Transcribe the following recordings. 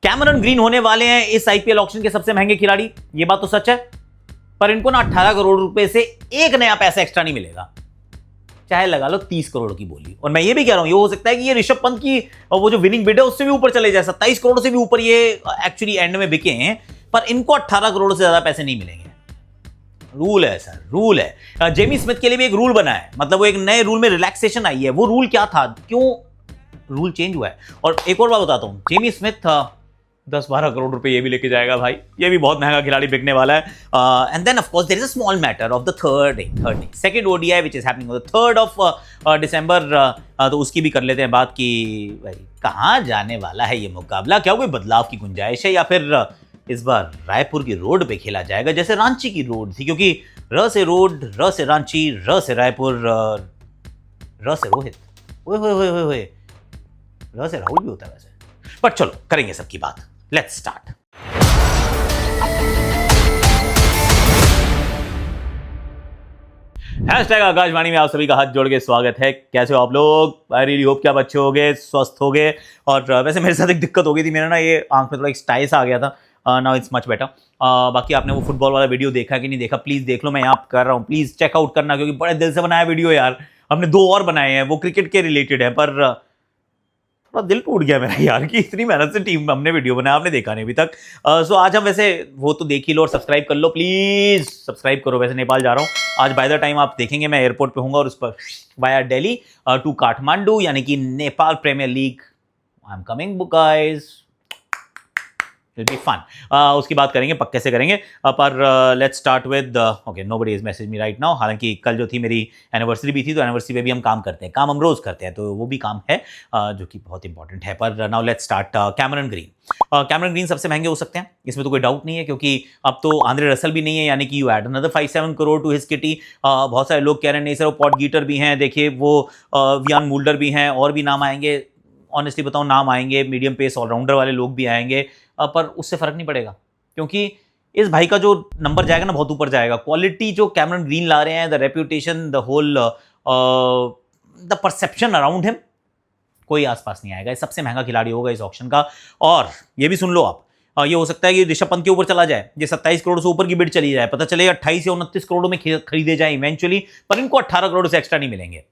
Cameron green होने वाले हैं इस आईपीएल ऑक्शन के सबसे महंगे खिलाड़ी, ये बात तो सच है। पर इनको ना 18 करोड़ रुपए से एक नया पैसा एक्स्ट्रा नहीं मिलेगा, चाहे लगा लो 30 करोड़ की बोली। और मैं ये भी कह रहा हूं, ये हो सकता है कि ये ऋषभ पंत की वो जो विनिंग बिड है उससे भी ऊपर चले जाए, 27 करोड़ से भी ऊपर ये एक्चुअली एंड में बिके हैं, पर इनको 18 करोड़ से ज्यादा पैसे नहीं मिलेंगे। रूल है सर, रूल है। जेमी स्मिथ के लिए भी एक रूल बना है, मतलब वो एक नए रूल में रिलैक्सेशन आई है। वो रूल क्या था, क्यों रूल चेंज हुआ है? और एक और बात बताता हूं, जेमी स्मिथ 10-12 करोड़ रुपए ये भी लेके जाएगा भाई, ये भी बहुत महंगा खिलाड़ी बिकने वाला है। And then of course there is a small matter of the third second ODI which is happening on the 3rd of December, तो उसकी भी कर लेते हैं बात कि भाई कहां जाने वाला है ये मुकाबला, क्या कोई बदलाव की गुंजाइश है, या फिर इस बार रायपुर की रोड पे खेला जाएगा जैसे रांची की रोड थी, क्योंकि र से रोड, र से रांची, र से रायपुर, र से रोहित, ओए र से राहुल भी होता है वैसे। पर चलो करेंगे सबकी बात, लेट्स स्टार्ट। हैशटैग आकाशवाणी में आप सभी का हाथ जोड़ के स्वागत है। कैसे हो आप लोग? आई रियली होप कि आप अच्छे हो गए, स्वस्थ हो गए। और वैसे मेरे साथ एक दिक्कत हो गई थी, मेरा ना ये आंख में थोड़ा एक स्टाइस आ गया था। Now it's much better. बाकी आपने वो फुटबॉल वाला वीडियो देखा कि नहीं देखा, प्लीज देख लो, मैं यहाँ कर रहा हूँ, प्लीज चेकआउट करना, क्योंकि बड़े दिल से बनाया वीडियो यार। हमने 2 और बनाए हैं, वो क्रिकेट के रिलेटेड है, पर थोड़ा दिल टूट गया मेरा यार कि इतनी मेहनत से टीम हमने वीडियो बनाया, आपने देखा नहीं अभी तक। सो आज हम वैसे वो तो देख ही लो और सब्सक्राइब कर लो, प्लीज सब्सक्राइब करो। वैसे नेपाल जा रहा हूँ आज, बाय द टाइम आप देखेंगे मैं एयरपोर्ट पे हूँगा और उस पर वाया दिल्ली टू काठमांडू, यानी कि Nepal Premier League. I am coming guys, It'll be fun. उसकी बात करेंगे, पक्के से करेंगे। पर let's start with okay, nobody is message me right now. हालांकि कल जो थी मेरी एनिवर्सरी भी थी, तो एनिवर्सरी पे भी हम काम करते हैं, काम हम रोज करते हैं, तो वो भी काम है जो कि बहुत इंपॉर्टेंट है। पर now let's start. Cameron green, Cameron green सबसे महंगे हो सकते हैं, इसमें तो कोई डाउट नहीं है, क्योंकि अब तो आंद्रे रसल भी नहीं है, यानी कि you add another 5-7 crore to his kitty. बहुत सारे लोग कह रहे हैं नहीं सर वो पॉट गीटर भी हैं, देखिए वो वियान मुल्डर भी हैं, और भी नाम आएंगे। ऑनेस्टली बताऊं, नाम आएंगे, मीडियम पेस ऑलराउंडर वाले लोग भी आएंगे, पर उससे फर्क नहीं पड़ेगा, क्योंकि इस भाई का जो नंबर जाएगा ना बहुत ऊपर जाएगा। क्वालिटी जो कैमरन ग्रीन ला रहे हैं, the reputation, the whole the perception around him, कोई आसपास नहीं आएगा। सबसे महंगा खिलाड़ी होगा इस ऑक्शन का। और ये भी सुन लो आप, ये हो सकता है कि ऋषभ पंत के ऊपर चला जाए, ये 27 करोड़ से ऊपर की बिड चली जाए, पता चले 28 या 29 करोड़ में खरीदे जाए इवेंचुअली, पर इनको 18 करोड़ से एक्स्ट्रा नहीं मिलेंगे।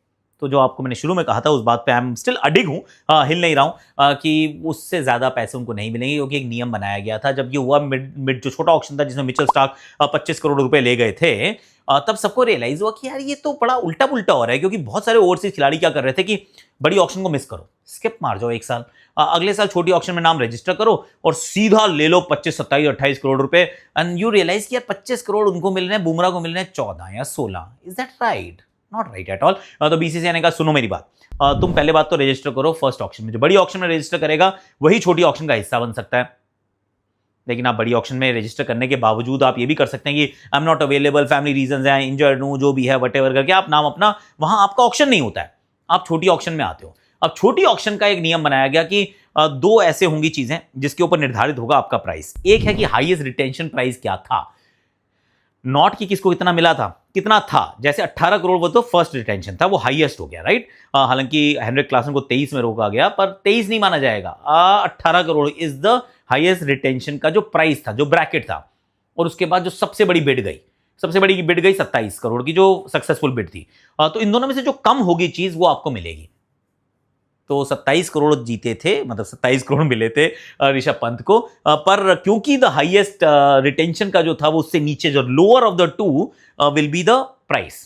तो जो आपको मैंने शुरू में कहा था उस बात पे आई एम स्टिल अडिग हूँ, हिल नहीं रहा हूँ कि उससे ज़्यादा पैसे उनको नहीं मिलेंगे, क्योंकि एक नियम बनाया गया था जब ये हुआ मिड जो छोटा ऑक्शन था जिसमें मिचेल स्टार्क 25 करोड़ रुपए ले गए थे, तब सबको रियलाइज हुआ कि यार ये तो बड़ा उल्टा पुल्टा हो रहा है, क्योंकि बहुत सारे ओवरसीज खिलाड़ी क्या कर रहे थे कि बड़ी ऑक्शन को मिस करो, स्किप मार जाओ एक साल, अगले साल छोटी ऑक्शन में नाम रजिस्टर करो और सीधा ले लो 25, 27, 28 करोड़ रुपए। एंड यू रियलाइज कि यार 25 करोड़ उनको मिल रहे हैं, बुमराह को मिल रहे हैं 14 या 16। Is that right? Not right at all. तो बीसीसीआई ने कहा सुनो मेरी बात, तुम पहले बात तो रजिस्टर करो फर्स्ट ऑक्शन में, जो बड़ी ऑक्शन में रजिस्टर करेगा वही छोटी ऑक्शन का हिस्सा बन सकता है। लेकिन आप बड़ी ऑक्शन में रजिस्टर करने के बावजूद आप ये भी कर सकते हैं कि आई am not available, family reasons हैं, इंजर्ड हूं, जो भी है वटेवर करके आप नाम अपना, वहां आपका ऑक्शन नहीं होता है, आप छोटी ऑक्शन में आते हो। अब छोटी ऑक्शन का एक नियम बनाया गया कि 2 ऐसे होंगी चीजें जिसके ऊपर निर्धारित होगा आपका प्राइस। एक है कि हाईएस्ट रिटेंशन प्राइस क्या था, नॉट की किसको कितना मिला था, कितना था, जैसे 18 करोड़ वो तो फर्स्ट रिटेंशन था, वो हाईएस्ट हो गया, राइट। हालांकि हेनरिक क्लासन को 23 में रोका गया, पर 23 नहीं माना जाएगा, 18 crore is the highest retention का जो प्राइस था, जो ब्रैकेट था। और उसके बाद जो सबसे बड़ी बिड गई, सबसे बड़ी बिड गई 27 करोड़ की, जो सक्सेसफुल बिड थी। तो इन दोनों में से जो कम होगी चीज वो आपको मिलेगी। तो 27 करोड़ जीते थे, मतलब 27 करोड़ मिले थे ऋषभ पंत को, पर क्योंकि द हाईएस्ट रिटेंशन का जो था वो उससे नीचे, जो lower of the two will be the price.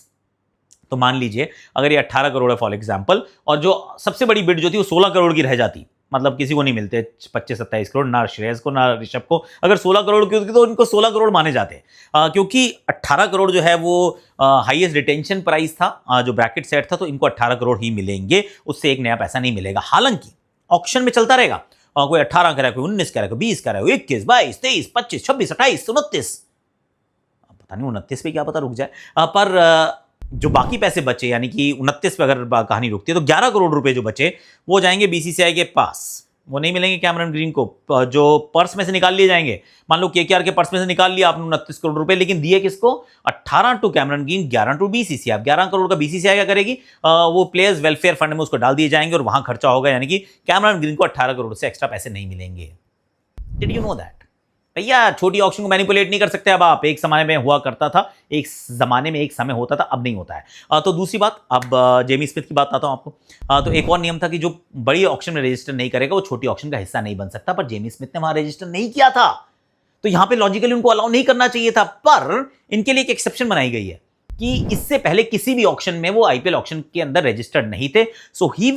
तो मान लीजिए अगर ये 18 करोड़ है फॉर एग्जांपल, और जो सबसे बड़ी बिड जो थी वो 16 करोड़ की रह जाती, मतलब किसी को नहीं मिलते 25-27 करोड़, ना श्रेयस को ना ऋषभ को। अगर 16 करोड़ की होती तो इनको 16 करोड़ माने जाते, क्योंकि 18 करोड़ जो है वो हाईएस्ट रिटेंशन प्राइस था, जो ब्रैकेट सेट था, तो इनको 18 करोड़ ही मिलेंगे, उससे एक नया पैसा नहीं मिलेगा। हालांकि ऑक्शन में चलता रहेगा, कोई 18 कह रहा है, कोई 19 कह रहा है, कोई 20 कह रहा है, 21, 22, 23, 25, 26, 28, 29, पता नहीं 29 पे क्या पता रुक जाए। पर जो बाकी पैसे बचे, यानी कि 29 पे अगर कहानी रुकती है, तो 11 करोड़ रुपए जो बचे वो जाएंगे बीसीसीआई के पास, वो नहीं मिलेंगे कैमरन ग्रीन को, जो पर्स में से निकाल लिए जाएंगे। मान लो केकेआर के पर्स में से निकाल लिया आपने 29 करोड़ रुपए, लेकिन दिए किसको? 18 to Cameron Green, 11 to BCCI. 11 crore का बीसीसीआई क्या करेगी? वो प्लेयर्स वेलफेयर फंड में उसको डाल दिए जाएंगे और वहां खर्चा होगा, यानी कि कैमरन ग्रीन को 18 करोड़ से एक्स्ट्रा पैसे नहीं मिलेंगे। Did you know that? भैया छोटी ऑक्शन को मैनिपुलेट नहीं कर सकते अब आप। एक समय में हुआ करता था, एक जमाने में एक समय होता था, अब नहीं होता है। तो दूसरी बात, अब जेमी स्मिथ की बात आता हूं आपको। तो एक और नियम था कि जो बड़ी ऑक्शन में रजिस्टर नहीं करेगा वो छोटी ऑक्शन का हिस्सा नहीं बन सकता, पर जेमी स्मिथ ने वहां रजिस्टर नहीं किया था, तो यहां पे लॉजिकली उनको अलाउ नहीं करना चाहिए था। पर इनके लिए एक एक्सेप्शन बनाई गई है कि इससे पहले किसी भी ऑक्शन में वो आईपीएल ऑक्शन के अंदर रजिस्टर्ड नहीं थे, so he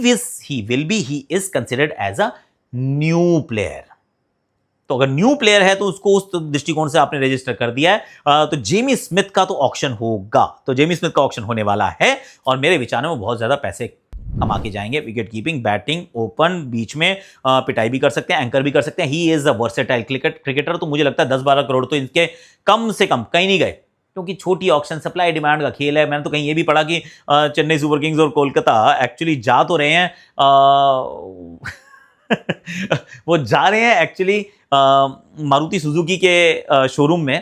is considered as a new player. तो अगर न्यू प्लेयर है तो उसको उस दृष्टिकोण से आपने रजिस्टर कर दिया है। तो जेमी स्मिथ का तो ऑक्शन होगा, तो जेमी स्मिथ का ऑक्शन होने वाला है और मेरे विचार में वो बहुत ज्यादा पैसे कमा के जाएंगे। विकेट कीपिंग, बैटिंग, ओपन, बीच में पिटाई भी कर सकते हैं, एंकर भी कर सकते हैं। He is a versatile cricketer. तो मुझे लगता है 10-12 करोड़ तो इनके कम से कम कहीं नहीं गए, क्योंकि छोटी ऑक्शन सप्लाई डिमांड का खेल है। मैंने तो कहीं ये भी पढ़ा कि चेन्नई सुपर किंग्स और कोलकाता एक्चुअली जा तो रहे हैं वो जा रहे हैं एक्चुअली मारुति सुजुकी के शोरूम में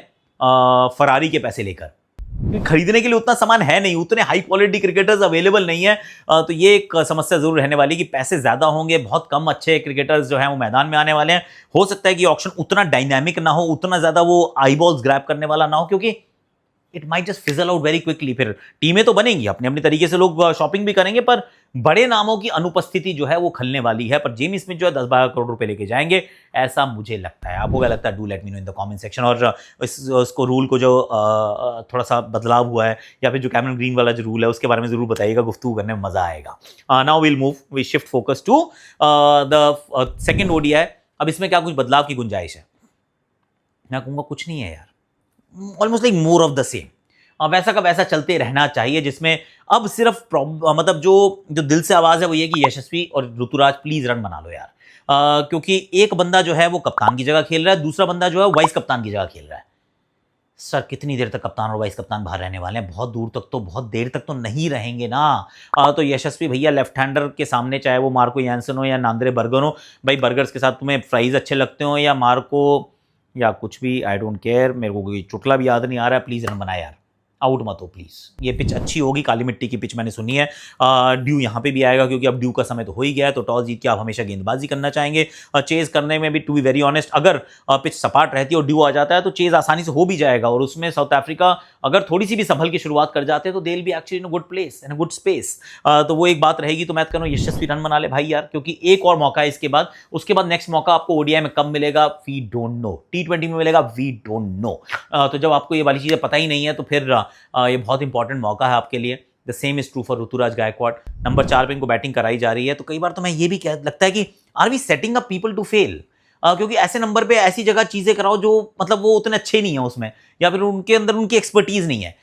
फरारी के पैसे लेकर, क्योंकि खरीदने के लिए उतना सामान है नहीं, उतने हाई क्वालिटी क्रिकेटर्स अवेलेबल नहीं है। तो ये एक समस्या जरूर रहने वाली कि पैसे ज्यादा होंगे, बहुत कम अच्छे क्रिकेटर्स जो हैं वो मैदान में आने वाले हैं। हो सकता है कि ऑक्शन उतना डायनामिक ना हो, उतना ज्यादा वो आई बॉल्स ग्रैब करने वाला ना हो, क्योंकि it might just fizzle out very quickly. फिर टीमें तो बनेंगी अपने अपने तरीके से, लोग शॉपिंग भी करेंगे, पर बड़े नामों की अनुपस्थिति जो है वो खलने वाली है। पर जेमी स्मिथ जो है 10-12 करोड़ रुपए लेके जाएंगे, ऐसा मुझे लगता है। आपको क्या लगता है? Do let me know in the comment section. और इसको रूल को जो थोड़ा सा बदलाव हुआ है, या फिर जो कैमरन ग्रीन वाला जो रूल है उसके बारे में जरूर बताइएगा, गुफ्तगू करने में मजा आएगा। Now will move, we shift focus to the second ODI. अब इसमें क्या कुछ बदलाव की गुंजाइश है? मैं कहूँगा कुछ नहीं है यार, almost like more of the same. वैसा का वैसा चलते रहना चाहिए, जिसमें अब सिर्फ मतलब जो दिल से आवाज है वो ये कि यशस्वी और ऋतुराज प्लीज रन बना लो यार। क्योंकि एक बंदा जो है वो कप्तान की जगह खेल रहा है, दूसरा बंदा जो है वाइस कप्तान की जगह खेल रहा है। सर कितनी देर तक कप्तान और वाइस कप्तान बाहर रहने वाले हैं? बहुत दूर तक तो, बहुत देर तक तो नहीं रहेंगे ना। तो यशस्वी भैया लेफ्ट हैंडर के सामने, चाहे वो मार्को यानसन हो या नांद्रे बर्गर हो, भाई बर्गर्स के साथ तुम्हें फ्राइज अच्छे लगते हो या मार्को या कुछ भी, आई डोंट केयर, मेरे को कोई चुटला भी याद नहीं आ रहा है, प्लीज रन बनाए यार, आउट मत हो प्लीज। ये पिच अच्छी होगी, काली मिट्टी की पिच मैंने सुनी है। ड्यू यहाँ पे भी आएगा, क्योंकि अब ड्यू का समय तो हो ही गया है, तो टॉस जीत के आप हमेशा गेंदबाजी करना चाहेंगे। चेज करने में भी, टू बी वेरी ऑनेस्ट, अगर पिच सपाट रहती है और ड्यू आ जाता है तो चेज आसानी से हो भी जाएगा। और उसमें साउथ अफ्रीका अगर थोड़ी सी भी संभल की शुरुआत कर जाते हैं तो they will be actually in a good place, in a good space. तो वो एक बात रहेगी। तो मैं कहूँ यशस्वी रन बना ले भाई यार, क्योंकि एक और मौका है इसके बाद। उसके बाद नेक्स्ट मौका आपको ओडीआई में कब मिलेगा वी डोंट नो, T20 में मिलेगा वी डोंट नो। तो जब आपको ये वाली चीजें पता ही नहीं है तो फिर ये बहुत इंपॉर्टेंट मौका है आपके लिए। The same is true for Rituraj Gaikwad. Number 4 पे इनको बैटिंग कराई जा रही है, तो कई बार तो मैं ये भी लगता है कि are we setting up people to fail? क्योंकि ऐसे नंबर पे ऐसी जगह चीजें कराओ जो मतलब वो उतने अच्छे नहीं है उसमें, या फिर उनके अंदर उनकी एक्सपर्टीज नहीं है।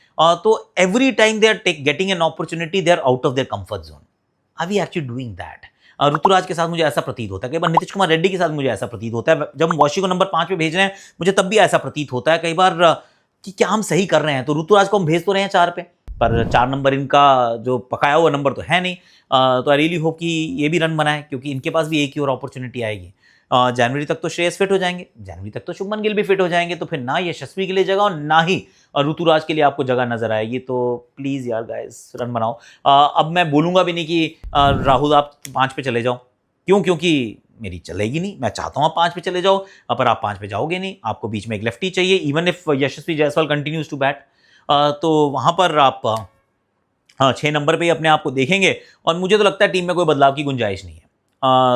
तो every time they are getting an opportunity, they are out of their comfort zone. Are we actually doing that? Rituraj के साथ मुझे ऐसा प्रतीत होता है, कई बार नीतीश कुमार रेड्डी के साथ मुझे ऐसा प्रतीत होता है। जब हम वॉशी को नंबर 5 पे भेज रहे हैं, मुझे तब भी ऐसा प्रतीत होता है कई बार कि क्या हम सही कर रहे हैं। तो ऋतुराज को हम भेज तो रहे हैं 4 पे, पर 4 नंबर इनका जो पकाया हुआ नंबर तो है नहीं। तो आई रियली होप कि ये भी रन बनाए, क्योंकि इनके पास भी एक ही और अपॉर्चुनिटी आएगी। जनवरी तक तो श्रेयस फिट हो जाएंगे, जनवरी तक तो शुभमन गिल भी फिट हो जाएंगे, तो फिर ना यशस्वी के लिए जगह और ना ही ऋतुराज के लिए आपको जगह नजर आएगी। तो प्लीज यार गाइस रन बनाओ। अब मैं बोलूंगा भी नहीं कि राहुल आप 5 पे चले जाओ, क्यों? क्योंकि मेरी चलेगी नहीं। मैं चाहता हूं आप 5 पे चले जाओ, पर आप 5 पे जाओगे नहीं। आपको बीच में एक लेफ्टी चाहिए, even if Yashasvi Jaiswal continues to bat. तो वहां पर आप 6 नंबर पे ही अपने आप को देखेंगे, और मुझे तो लगता है टीम में कोई बदलाव की गुंजाइश नहीं है।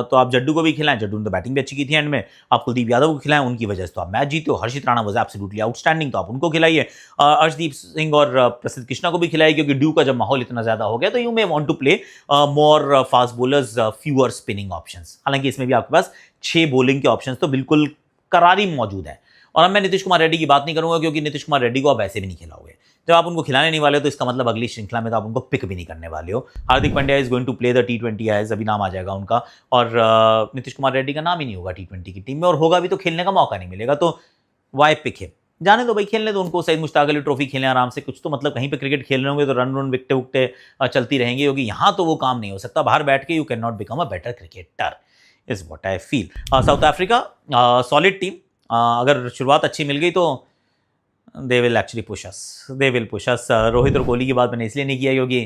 तो आप जड्डू को भी खिलाएं, जड्डू ने तो बैटिंग भी अच्छी की थी एंड में। आप कुलदीप यादव को खिलाएं, उनकी वजह से तो आप मैच जीते हो। हर्षित राणा वाज एब्सोल्युटली आउटस्टैंडिंग, तो आप उनको खिलाइए। अर्शदीप सिंह और प्रसिद्ध कृष्णा को भी खिलाइए, क्योंकि ड्यू का जब माहौल इतना ज्यादा हो गया तो you may want to play more fast bowlers, fewer spinning options. हालांकि इसमें भी आपके पास 6 बॉलिंग के ऑप्शंस तो बिल्कुल करारी मौजूद है। और अब मैं नीतीश कुमार रेड्डी की बात नहीं करूंगा, क्योंकि नीतीश कुमार रेड्डी को आप ऐसे भी नहीं खिलाओगे। जब आप उनको खिलाने नहीं वाले हो तो इसका मतलब अगली श्रृंखला में तो आप उनको पिक भी नहीं करने वाले हो। Hardik Pandya is going to play the T20 as, अभी नाम आ जाएगा उनका, और नीतीश कुमार रेड्डी का नाम ही नहीं होगा T20 की टीम में, और होगा भी तो खेलने का मौका नहीं मिलेगा। तो वाई पिक है? जाने दो भाई, खेलने दो उनको। सईद मुश्ताक अली ट्रॉफी खेलें आराम से, कुछ तो मतलब कहीं पे क्रिकेट खेल रहे होंगे तो रन विकटे उकटे चलती रहेंगी, क्योंकि यहाँ तो वो काम नहीं हो सकता। बाहर बैठ के you can not become a better cricketer, is what I feel. South Africa solid team, अगर शुरुआत अच्छी मिल गई तो they will actually push us, they will push us. Rohit और कोहली की बात मैंने इसलिए नहीं किया क्योंकि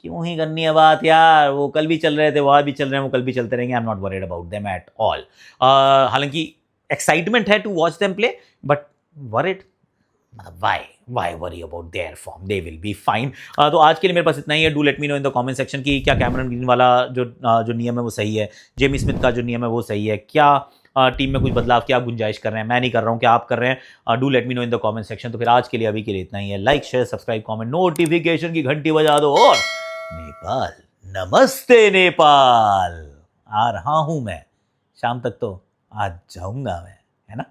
क्यों ही करनी है बात यार, वो कल भी चल रहे थे, वो आज भी चल रहे हैं, वो कल भी चलते रहेंगे। I am not worried about them at all. हालांकि एक्साइटमेंट है to watch them play, but worried why worry about their form, they will be fine. तो आज के लिए मेरे पास इतना ही है. Do let me know in the comment section कि क्या कैमरन ग्रीन वाला जो नियम है वो सही है, जेमी स्मिथ का जो नियम है वो सही है, क्या टीम में कुछ बदलाव की आप गुंजाइश कर रहे हैं. मैं नहीं कर रहा हूँ, क्या आप कर रहे हैं. Do let me know in the comment section. तो फिर आज के लिए अभी के लिए इतना ही है. Like share subscribe comment, notification की घंटी बजा दो. और नेपाल, नमस्ते नेपाल. आ रहा हूं मैं, शाम तक तो आ जाऊंगा मैं, है ना.